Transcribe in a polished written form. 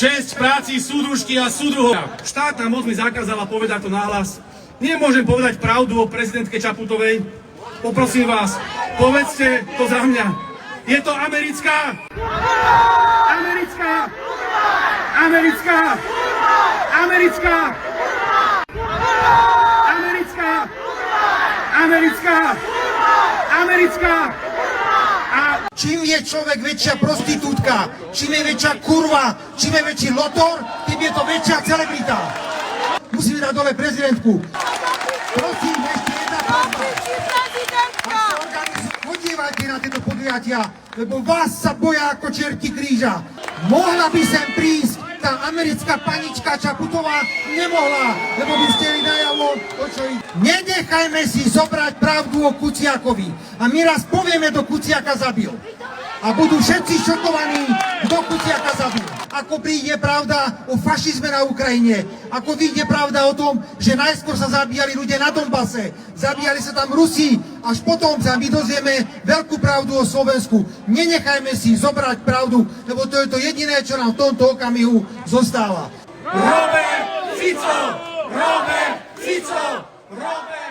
Česť práci súdružky a súdruhov. Štátna moc mi zakázala povedať to nahlas. Nemôžem povedať pravdu o prezidentke Čaputovej. Poprosím vás, povedzte to za mňa. Je to americká? Americká? Americká? Americká? Americká? Americká? Americká? Čím je človek väčšia prostitútka, čím je väčšia kurva, čím je väčší lotor, tým je to väčšia celebrita. Musíme dať dole prezidentku. Prosím, ešte jedna pravda. Chodívajte na tieto podujatia, lebo vás sa boja ako čerti kríža. Mohla by sem prísť tá americká panička Čaputová? Nemohla, lebo by ste jej najavo o čo ide. Nenechajme si zobrať pravdu o Kuciakovi. A my raz povieme, kto Kuciaka zabil. A budú všetci šokovaní, kto Kuciaka zabil. Ako príde pravda o fašizme na Ukrajine, ako vyjde pravda o tom, že najskôr sa zabíjali ľudia na Donbase, zabíjali sa tam Rusi, až potom sa my dozvieme veľkú pravdu o Slovensku. Nenechajme si zobrať pravdu, lebo to je to jediné, čo nám v tomto okamihu zostáva. Robert Fico! Robert Fico! Robert